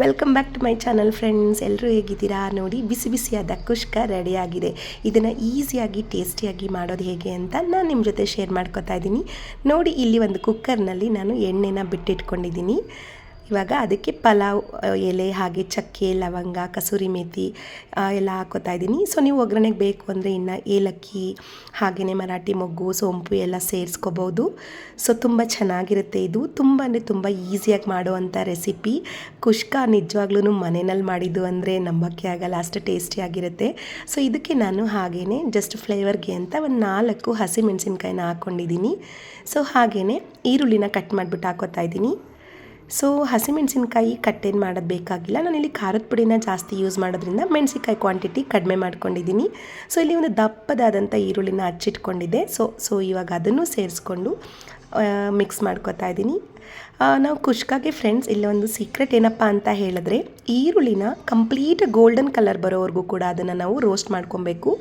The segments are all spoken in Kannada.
Welcome back to my channel friends. ಎಲ್ಲರೂ ಹೇಗಿದ್ದೀರಾ? ನೋಡಿ, ಬಿಸಿ ಬಿಸಿಯಾದ ಕುಷ್ಕ ರೆಡಿಯಾಗಿದೆ. ಇದನ್ನು ಈಸಿಯಾಗಿ ಟೇಸ್ಟಿಯಾಗಿ ಮಾಡೋದು ಹೇಗೆ ಅಂತ ನಾನು ನಿಮ್ಮ ಜೊತೆ ಶೇರ್ ಮಾಡ್ಕೊತಾ ಇದ್ದೀನಿ. ನೋಡಿ, ಇಲ್ಲಿ ಒಂದು ಕುಕ್ಕರ್ನಲ್ಲಿ ನಾನು ಎಣ್ಣೆನ ಬಿಟ್ಟಿಟ್ಕೊಂಡಿದ್ದೀನಿ. ಇವಾಗ ಅದಕ್ಕೆ ಪಲಾವ್ ಎಲೆ ಹಾಗೆ ಚಕ್ಕೆ, ಲವಂಗ, ಕಸೂರಿ ಮೇಥಿ ಎಲ್ಲ ಹಾಕೋತಾ ಇದ್ದೀನಿ. ಸೊ ನೀವು ಒಗ್ಗರಣೆಗೆ ಬೇಕು ಅಂದರೆ ಇನ್ನು ಏಲಕ್ಕಿ ಹಾಗೆಯೇ ಮರಾಠಿ ಮೊಗ್ಗು, ಸೋಂಪು ಎಲ್ಲ ಸೇರಿಸ್ಕೋಬೋದು. ಸೊ ತುಂಬ ಚೆನ್ನಾಗಿರುತ್ತೆ. ಇದು ತುಂಬ ಅಂದರೆ ತುಂಬ ಈಸಿಯಾಗಿ ಮಾಡುವಂಥ ರೆಸಿಪಿ. ಕುಷ್ಕ ನಿಜವಾಗ್ಲೂ ಮನೆಯಲ್ಲಿ ಮಾಡಿದ್ದು ಅಂದರೆ ನಂಬಕ್ಕೆ ಆಗಲ್ಲ, ಅಷ್ಟು ಟೇಸ್ಟಿಯಾಗಿರುತ್ತೆ. ಸೊ ಇದಕ್ಕೆ ನಾನು ಹಾಗೆಯೇ ಜಸ್ಟ್ ಫ್ಲೇವರ್ಗೆ ಅಂತ ಒಂದು 4 ಹಸಿಮೆಣಸಿನ್ಕಾಯಿನ ಹಾಕ್ಕೊಂಡಿದ್ದೀನಿ. ಸೊ ಹಾಗೆಯೇ ಈರುಳ್ಳಿನ ಕಟ್ ಮಾಡಿಬಿಟ್ಟು ಹಾಕೋತಾ ಇದ್ದೀನಿ. ಸೊ ಹಸಿಮೆಣಸಿನ್ಕಾಯಿ ಕಟ್ಟೇನು ಮಾಡೋದು ಬೇಕಾಗಿಲ್ಲ. ನಾನಿಲ್ಲಿ ಖಾರದ ಪುಡಿನ ಜಾಸ್ತಿ ಯೂಸ್ ಮಾಡೋದ್ರಿಂದ ಮೆಣಸಿನ್ಕಾಯಿ ಕ್ವಾಂಟಿಟಿ ಕಡಿಮೆ ಮಾಡ್ಕೊಂಡಿದ್ದೀನಿ. ಸೊ ಇಲ್ಲಿ ಒಂದು ದಪ್ಪದಾದಂಥ ಈರುಳ್ಳಿನ ಹಚ್ಚಿಟ್ಕೊಂಡಿದ್ದೆ. ಸೊ ಇವಾಗ ಅದನ್ನು ಸೇರಿಸ್ಕೊಂಡು ಮಿಕ್ಸ್ ಮಾಡ್ಕೊತಾ ಇದ್ದೀನಿ. ನಾವು ಕುಷ್ಕಾಗೆ ಫ್ರೆಂಡ್ಸ್ ಇಲ್ಲಿ ಒಂದು ಸೀಕ್ರೆಟ್ ಏನಪ್ಪ ಅಂತ ಹೇಳಿದ್ರೆ, ಈರುಳ್ಳಿನ ಕಂಪ್ಲೀಟ್ ಗೋಲ್ಡನ್ ಕಲರ್ ಬರೋವರೆಗೂ ಕೂಡ ಅದನ್ನು ನಾವು ರೋಸ್ಟ್ ಮಾಡ್ಕೊಬೇಕು.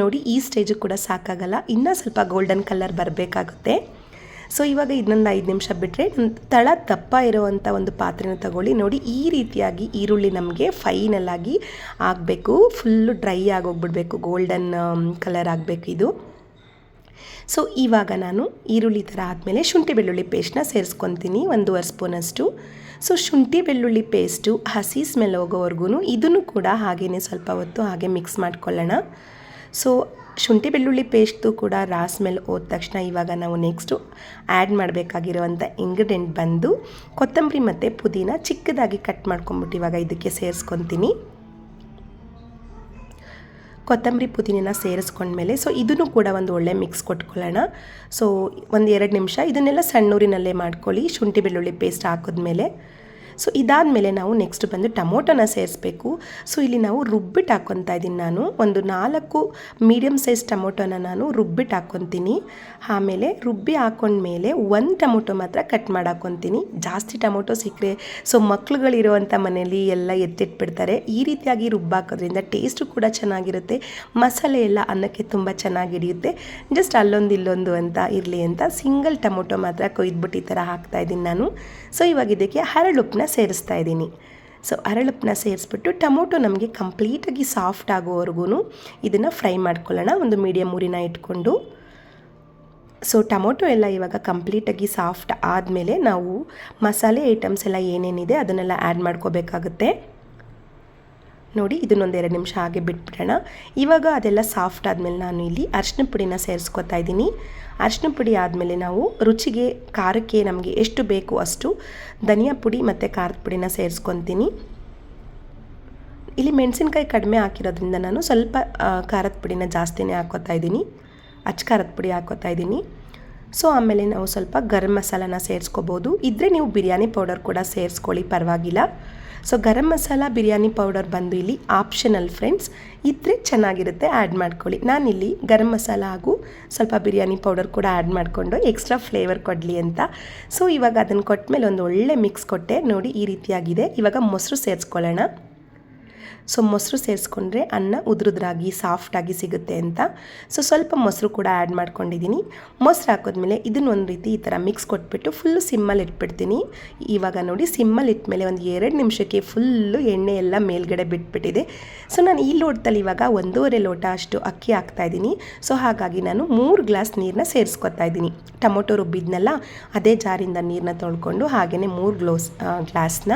ನೋಡಿ, ಈ ಸ್ಟೇಜು ಕೂಡ ಸಾಕಾಗಲ್ಲ, ಇನ್ನೂ ಸ್ವಲ್ಪ ಗೋಲ್ಡನ್ ಕಲರ್ ಬರಬೇಕಾಗುತ್ತೆ. ಸೊ ಇವಾಗ ಇದನ್ನೊಂದು 5 ನಿಮಿಷ ಬಿಟ್ಟರೆ ತಳ ದಪ್ಪ ಇರೋವಂಥ ಒಂದು ಪಾತ್ರೆನ ತಗೊಳ್ಳಿ. ನೋಡಿ, ಈ ರೀತಿಯಾಗಿ ಈರುಳ್ಳಿ ನಮಗೆ ಫೈನಲಾಗಿ ಆಗಬೇಕು, ಫುಲ್ಲು ಡ್ರೈ ಆಗೋಗ್ಬಿಡ್ಬೇಕು, ಗೋಲ್ಡನ್ ಕಲರ್ ಆಗಬೇಕು ಇದು. ಸೊ ಇವಾಗ ನಾನು ಈರುಳ್ಳಿ ಥರ ಆದಮೇಲೆ ಶುಂಠಿ ಬೆಳ್ಳುಳ್ಳಿ ಪೇಸ್ಟ್ನ ಸೇರಿಸ್ಕೊತೀನಿ, 1.5 ಸ್ಪೂನಷ್ಟು. ಸೊ ಶುಂಠಿ ಬೆಳ್ಳುಳ್ಳಿ ಪೇಸ್ಟು ಹಸಿ ಸ್ಮೆಲ್ ಹೋಗೋವರೆಗೂ ಇದನ್ನು ಕೂಡ ಹಾಗೆಯೇ ಸ್ವಲ್ಪ ಹೊತ್ತು ಹಾಗೆ ಮಿಕ್ಸ್ ಮಾಡ್ಕೊಳ್ಳೋಣ. ಸೊ ಶುಂಠಿ ಬೆಳ್ಳುಳ್ಳಿ ಪೇಸ್ಟು ಕೂಡ ರಾ ಸ್ಮೆಲ್ ಹೋದ ತಕ್ಷಣ ಇವಾಗ ನಾವು ನೆಕ್ಸ್ಟು ಆ್ಯಡ್ ಮಾಡಬೇಕಾಗಿರುವಂಥ ಇಂಗ್ರೀಡಿಯೆಂಟ್ ಬಂದು ಕೊತ್ತಂಬರಿ ಮತ್ತು ಪುದೀನ ಚಿಕ್ಕದಾಗಿ ಕಟ್ ಮಾಡ್ಕೊಂಬಿಟ್ಟು ಇವಾಗ ಇದಕ್ಕೆ ಸೇರಿಸ್ಕೊತೀನಿ. ಕೊತ್ತಂಬರಿ ಪುದೀನ ಸೇರಿಸ್ಕೊಂಡ್ಮೇಲೆ ಸೊ ಇದನ್ನು ಕೂಡ ಒಂದು ಒಳ್ಳೆ ಮಿಕ್ಸ್ ಕೊಟ್ಕೊಳ್ಳೋಣ. ಸೊ 1-2 ನಿಮಿಷ ಇದನ್ನೆಲ್ಲ ಸಣ್ಣೂರಿನಲ್ಲೇ ಮಾಡ್ಕೊಳ್ಳಿ ಶುಂಠಿ ಬೆಳ್ಳುಳ್ಳಿ ಪೇಸ್ಟ್ ಹಾಕಿದ್ಮೇಲೆ. ಸೊ ಇದಾದಮೇಲೆ ನಾವು ನೆಕ್ಸ್ಟ್ ಬಂದು ಟೊಮೊಟೊನ ಸೇರಿಸ್ಬೇಕು. ಸೊ ಇಲ್ಲಿ ನಾವು ರುಬ್ಬಿಟ್ಟು ಹಾಕ್ಕೊತಾ ಇದ್ದೀನಿ. ನಾನು ಒಂದು 4 ಮೀಡಿಯಮ್ ಸೈಜ್ ಟೊಮೊಟೊನ ನಾನು ರುಬ್ಬಿಟ್ಟು ಹಾಕ್ಕೊತೀನಿ. ಆಮೇಲೆ ರುಬ್ಬಿ ಹಾಕ್ಕೊಂಡ್ಮೇಲೆ 1 ಟೊಮೊಟೊ ಮಾತ್ರ ಕಟ್ ಮಾಡಿ ಹಾಕ್ಕೊತೀನಿ. ಜಾಸ್ತಿ ಟೊಮೊಟೊ ಸಿಕ್ಕರೆ ಸೊ ಮಕ್ಳುಗಳಿರುವಂಥ ಮನೇಲಿ ಎಲ್ಲ ಎತ್ತಿಟ್ಬಿಡ್ತಾರೆ. ಈ ರೀತಿಯಾಗಿ ರುಬ್ಬಾಕೋದ್ರಿಂದ ಟೇಸ್ಟು ಕೂಡ ಚೆನ್ನಾಗಿರುತ್ತೆ, ಮಸಾಲೆ ಎಲ್ಲ ಅನ್ನಕ್ಕೆ ತುಂಬ ಚೆನ್ನಾಗಿ ಹಿಡಿಯುತ್ತೆ. ಜಸ್ಟ್ ಅಲ್ಲೊಂದು ಇಲ್ಲೊಂದು ಅಂತ ಇರಲಿ ಅಂತ ಸಿಂಗಲ್ ಟೊಮೊಟೊ ಮಾತ್ರ ಕೊಯ್ದುಬಿಟ್ಟು ಈ ಥರ ಹಾಕ್ತಾಯಿದ್ದೀನಿ ನಾನು. ಸೊ ಇವಾಗ ಇದಕ್ಕೆ ಹರಳುಪ್ಪನ್ನ ಸೇರಿಸ್ತಾ ಇದ್ದೀನಿ. ಸೊ ಹರಳುಪ್ಪನ್ನ ಸೇರಿಸ್ಬಿಟ್ಟು ಟೊಮೊಟೊ ನಮಗೆ ಕಂಪ್ಲೀಟಾಗಿ ಸಾಫ್ಟ್ ಆಗೋವರೆಗೂ ಇದನ್ನು ಫ್ರೈ ಮಾಡ್ಕೊಳ್ಳೋಣ, ಒಂದು ಮೀಡಿಯಮ್ ಉರಿನ ಇಟ್ಕೊಂಡು. ಸೊ ಟೊಮೊಟೊ ಎಲ್ಲ ಇವಾಗ ಕಂಪ್ಲೀಟಾಗಿ ಸಾಫ್ಟ್ ಆದಮೇಲೆ ನಾವು ಮಸಾಲೆ ಐಟಮ್ಸ್ ಎಲ್ಲ ಏನೇನಿದೆ ಅದನ್ನೆಲ್ಲ ಆ್ಯಡ್ ಮಾಡ್ಕೋಬೇಕಾಗುತ್ತೆ. ನೋಡಿ, ಇದನ್ನೊಂದು 2 ನಿಮಿಷ ಹಾಗೆ ಬಿಟ್ಬಿಡೋಣ. ಇವಾಗ ಅದೆಲ್ಲ ಸಾಫ್ಟ್ ಆದಮೇಲೆ ನಾನು ಇಲ್ಲಿ ಅರಿಶಿನ ಪುಡಿನ ಸೇರಿಸ್ಕೊತಾ ಇದ್ದೀನಿ. ಅರಿಶಿನ ಪುಡಿ ಆದಮೇಲೆ ನಾವು ರುಚಿಗೆ ಖಾರಕ್ಕೆ ನಮಗೆ ಎಷ್ಟು ಬೇಕು ಅಷ್ಟು ಧನಿಯಾ ಪುಡಿ ಮತ್ತು ಖಾರದ ಪುಡಿನ ಸೇರಿಸ್ಕೊತೀನಿ. ಇಲ್ಲಿ ಮೆಣಸಿನ್ಕಾಯಿ ಕಡಿಮೆ ಹಾಕಿರೋದ್ರಿಂದ ನಾನು ಸ್ವಲ್ಪ ಖಾರದ ಪುಡಿನ ಜಾಸ್ತಿನೇ ಹಾಕ್ಕೋತಾ ಇದ್ದೀನಿ, ಅಚ್ಚ ಖಾರದ ಪುಡಿ ಹಾಕ್ಕೋತಾ ಇದ್ದೀನಿ. ಸೊ ಆಮೇಲೆ ನಾವು ಸ್ವಲ್ಪ ಗರಂ ಮಸಾಲಾನ ಸೇರಿಸ್ಕೋಬೋದು. ಇದ್ದರೆ ನೀವು ಬಿರಿಯಾನಿ ಪೌಡರ್ ಕೂಡ ಸೇರಿಸ್ಕೊಳ್ಳಿ, ಪರವಾಗಿಲ್ಲ. ಸೊ ಗರಂ ಮಸಾಲ ಬಿರಿಯಾನಿ ಪೌಡರ್ ಬಂದು ಇಲ್ಲಿ ಆಪ್ಷನಲ್ ಫ್ರೆಂಡ್ಸ್, ಇದ್ದರೆ ಚೆನ್ನಾಗಿರುತ್ತೆ, ಆ್ಯಡ್ ಮಾಡ್ಕೊಳ್ಳಿ. ನಾನಿಲ್ಲಿ ಗರಂ ಮಸಾಲ ಹಾಗೂ ಸ್ವಲ್ಪ ಬಿರಿಯಾನಿ ಪೌಡರ್ ಕೂಡ ಆ್ಯಡ್ ಮಾಡಿಕೊಂಡು ಎಕ್ಸ್ಟ್ರಾ ಫ್ಲೇವರ್ ಕೊಡಲಿ ಅಂತ. ಸೊ ಇವಾಗ ಅದನ್ನು ಕೊಟ್ಟಮೇಲೆ ಒಂದು ಒಳ್ಳೆ ಮಿಕ್ಸ್ ಕೊಟ್ಟೆ. ನೋಡಿ, ಈ ರೀತಿಯಾಗಿದೆ. ಇವಾಗ ಮೊಸರು ಸೇರಿಸ್ಕೊಳ್ಳೋಣ. ಸೊ ಮೊಸರು ಸೇರಿಸ್ಕೊಂಡ್ರೆ ಅನ್ನ ಉದುರುದ್ರಾಗಿ ಸಾಫ್ಟಾಗಿ ಸಿಗುತ್ತೆ ಅಂತ ಸೊ ಸ್ವಲ್ಪ ಮೊಸರು ಕೂಡ ಆ್ಯಡ್ ಮಾಡ್ಕೊಂಡಿದ್ದೀನಿ. ಮೊಸರು ಹಾಕೋದ್ಮೇಲೆ ಇದನ್ನು ಒಂದು ರೀತಿ ಈ ಥರ ಮಿಕ್ಸ್ ಕೊಟ್ಬಿಟ್ಟು ಫುಲ್ಲು ಸಿಮ್ಮಲ್ಲಿ ಇಟ್ಬಿಡ್ತೀನಿ. ಇವಾಗ ನೋಡಿ, ಸಿಮ್ಮಲ್ಲಿ ಇಟ್ಮೇಲೆ ಒಂದು 2 ನಿಮಿಷಕ್ಕೆ ಫುಲ್ಲು ಎಣ್ಣೆ ಎಲ್ಲ ಮೇಲ್ಗಡೆ ಬಿಟ್ಬಿಟ್ಟಿದೆ. ಸೊ ನಾನು ಈ ಲೋಟದಲ್ಲಿ ಇವಾಗ 1.5 ಲೋಟ ಅಷ್ಟು ಅಕ್ಕಿ ಹಾಕ್ತಾಯಿದ್ದೀನಿ. ಸೊ ಹಾಗಾಗಿ ನಾನು 3 ಗ್ಲಾಸ್ ನೀರನ್ನ ಸೇರಿಸ್ಕೊತಾ ಇದ್ದೀನಿ. ಟೊಮೊಟೊ ರುಬ್ಬಿದ್ನೆಲ್ಲ ಅದೇ ಜಾರಿಂದ ನೀರನ್ನ ತೊಳ್ಕೊಂಡು ಹಾಗೆಯೇ 3 ಗ್ಲಾಸ್ನ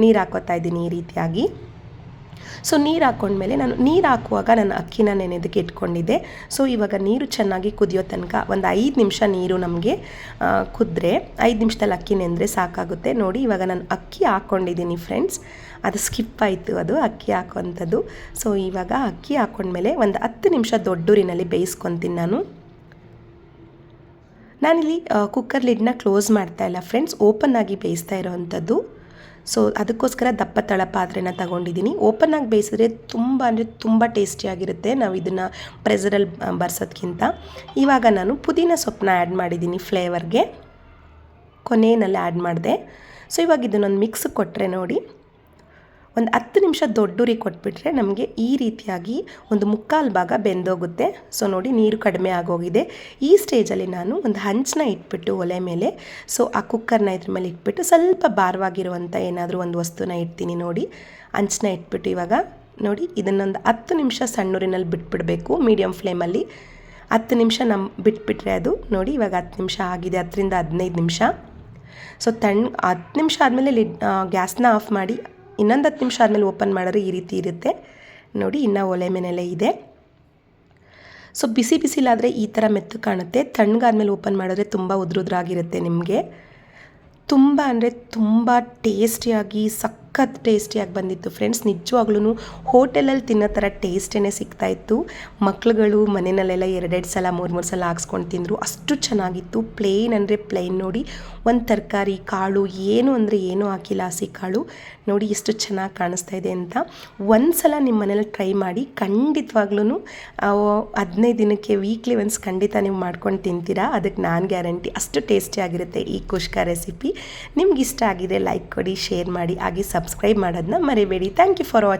ನೀರು ಹಾಕೋತಾ ಇದ್ದೀನಿ ಈ ರೀತಿಯಾಗಿ. ಸೊ ನೀರು ಹಾಕ್ಕೊಂಡ್ಮೇಲೆ ನಾನು ನೀರು ಹಾಕುವಾಗ ನಾನು ಅಕ್ಕಿನ ನೆನೆದಕ್ಕೆ ಇಟ್ಕೊಂಡಿದ್ದೆ. ಸೊ ಇವಾಗ ನೀರು ಚೆನ್ನಾಗಿ ಕುದಿಯೋ ತನಕ ಒಂದು 5 ನಿಮಿಷ ನೀರು ನಮಗೆ ಕುದ್ರೆ 5 ನಿಮಿಷದಲ್ಲಿ ಅಕ್ಕಿ ನೆಂದರೆ ಸಾಕಾಗುತ್ತೆ. ನೋಡಿ, ಇವಾಗ ನಾನು ಅಕ್ಕಿ ಹಾಕ್ಕೊಂಡಿದ್ದೀನಿ ಫ್ರೆಂಡ್ಸ್, ಅದು ಸ್ಕಿಪ್ ಆಯಿತು, ಅದು ಅಕ್ಕಿ ಹಾಕೋವಂಥದ್ದು. ಸೊ ಇವಾಗ ಅಕ್ಕಿ ಹಾಕ್ಕೊಂಡ್ಮೇಲೆ ಒಂದು 10 ನಿಮಿಷ ದೊಡ್ಡೂರಿನಲ್ಲಿ ಬೇಯಿಸ್ಕೊತೀನಿ ನಾನು. ನಾನಿಲ್ಲಿ ಕುಕ್ಕರ್ ಲಿಡ್ನ ಕ್ಲೋಸ್ ಮಾಡ್ತಾಯಿಲ್ಲ ಫ್ರೆಂಡ್ಸ್, ಓಪನ್ ಆಗಿ ಬೇಯಿಸ್ತಾ ಇರೋವಂಥದ್ದು. ಸೊ ಅದಕ್ಕೋಸ್ಕರ ದಪ್ಪ ತಳ ಪಾತ್ರೆನ ತಗೊಂಡಿದ್ದೀನಿ. ಓಪನ್ನಾಗಿ ಬೇಯಿಸಿದ್ರೆ ತುಂಬ ಅಂದರೆ ತುಂಬ ಟೇಸ್ಟಿಯಾಗಿರುತ್ತೆ, ನಾವು ಇದನ್ನು ಪ್ರೆಸರಲ್ಲಿ ಬರ್ಸೋದ್ಕಿಂತ. ಇವಾಗ ನಾನು ಪುದೀನ ಸೊಪ್ಪನ್ನ ಆ್ಯಡ್ ಮಾಡಿದ್ದೀನಿ ಫ್ಲೇವರ್ಗೆ, ಕೊನೆಯಲ್ಲಿ ಆ್ಯಡ್ ಮಾಡಿದೆ. ಸೊ ಇವಾಗ ಇದನ್ನೊಂದು ಮಿಕ್ಸ್ ಕೊಟ್ಟರೆ ನೋಡಿ, ಒಂದು 10 ನಿಮಿಷ ದೊಡ್ಡೂರಿ ಕೊಟ್ಬಿಟ್ರೆ ನಮಗೆ ಈ ರೀತಿಯಾಗಿ ಒಂದು ಮುಕ್ಕಾಲು ಭಾಗ ಬೆಂದೋಗುತ್ತೆ. ಸೊ ನೋಡಿ ನೀರು ಕಡಿಮೆ ಆಗೋಗಿದೆ. ಈ ಸ್ಟೇಜಲ್ಲಿ ನಾನು ಒಂದು ಹಂಚನ್ನ ಇಟ್ಬಿಟ್ಟು ಒಲೆ ಮೇಲೆ, ಸೊ ಆ ಕುಕ್ಕರ್ನ ಇದ್ರ ಮೇಲೆ ಇಟ್ಬಿಟ್ಟು ಸ್ವಲ್ಪ ಭಾರವಾಗಿರುವಂಥ ಏನಾದರೂ ಒಂದು ವಸ್ತುನ ಇಡ್ತೀನಿ. ನೋಡಿ ಹಂಚನ್ನ ಇಟ್ಬಿಟ್ಟು ಇವಾಗ ನೋಡಿ ಇದನ್ನೊಂದು 10 ನಿಮಿಷ ಸಣ್ಣೂರಿನಲ್ಲಿ ಬಿಟ್ಬಿಡಬೇಕು ಮೀಡಿಯಮ್ ಫ್ಲೇಮಲ್ಲಿ. 10 ನಿಮಿಷ ಬಿಟ್ಬಿಟ್ರೆ ಅದು ನೋಡಿ ಇವಾಗ 10 ನಿಮಿಷ ಆಗಿದೆ, 10ರಿಂದ 15 ನಿಮಿಷ. ಸೊ 10 ನಿಮಿಷ ಆದಮೇಲೆ ಗ್ಯಾಸ್ನ ಆಫ್ ಮಾಡಿ ಇನ್ನೊಂದು 10 ನಿಮಿಷ ಆದಮೇಲೆ ಓಪನ್ ಮಾಡಿದ್ರೆ ಈ ರೀತಿ ಇರುತ್ತೆ ನೋಡಿ. ಇನ್ನೂ ಒಲೆ ಮೇಲೆಲ್ಲ ಇದೆ. ಸೊ ಬಿಸಿಲಾದರೆ ಈ ಥರ ಮೆತ್ತು ಕಾಣುತ್ತೆ. ತಣ್ಣಗಾದ್ಮೇಲೆ ಓಪನ್ ಮಾಡಿದ್ರೆ ತುಂಬ ಉದ್ರುದ್ರಾಗಿರುತ್ತೆ ನಿಮಗೆ. ತುಂಬ ಅಂದರೆ ತುಂಬ ಟೇಸ್ಟಿಯಾಗಿ ಸಖತ್ ಟೇಸ್ಟಿಯಾಗಿ ಬಂದಿತ್ತು ಫ್ರೆಂಡ್ಸ್. ನಿಜವಾಗ್ಲೂ ಹೋಟೆಲಲ್ಲಿ ತಿನ್ನೋ ಥರ ಟೇಸ್ಟೇ ಸಿಗ್ತಾಯಿತ್ತು. ಮಕ್ಳುಗಳು ಮನೆಯಲ್ಲೆಲ್ಲ 2 ಸಲ 3 ಸಲ ಹಾಕ್ಸ್ಕೊಂಡು ತಿಂದರು, ಅಷ್ಟು ಚೆನ್ನಾಗಿತ್ತು. ಪ್ಲೇನ್ ಅಂದರೆ ಪ್ಲೇನ್ ನೋಡಿ, ಒಂದು ತರಕಾರಿ ಕಾಳು ಏನು ಅಂದರೆ ಏನೂ ಹಾಕಿಲ್ಲ, ಹಸಿ ಕಾಳು ನೋಡಿ ಎಷ್ಟು ಚೆನ್ನಾಗಿ ಕಾಣಿಸ್ತಾ ಇದೆ ಅಂತ. ಒಂದು ಸಲ ನಿಮ್ಮ ಮನೇಲಿ ಟ್ರೈ ಮಾಡಿ, ಖಂಡಿತವಾಗ್ಲೂ 15 ದಿನಕ್ಕೆ ವೀಕ್ಲಿ ಒನ್ಸ್ ಖಂಡಿತ ನೀವು ಮಾಡ್ಕೊಂಡು ತಿಂತೀರಾ, ಅದಕ್ಕೆ ನಾನು ಗ್ಯಾರಂಟಿ. ಅಷ್ಟು ಟೇಸ್ಟಿಯಾಗಿರುತ್ತೆ ಈ ಕುಷ್ಕ ರೆಸಿಪಿ. ನಿಮ್ಗೆ ಇಷ್ಟ ಆಗಿದೆ ಲೈಕ್ ಕೊಡಿ, ಶೇರ್ ಮಾಡಿ, ಹಾಗೆ ಸಬ್ಸ್ಕ್ರೈಬ್ ಮಾಡೋದನ್ನ ಮರಿಬೇಡಿ. Thank you for watching.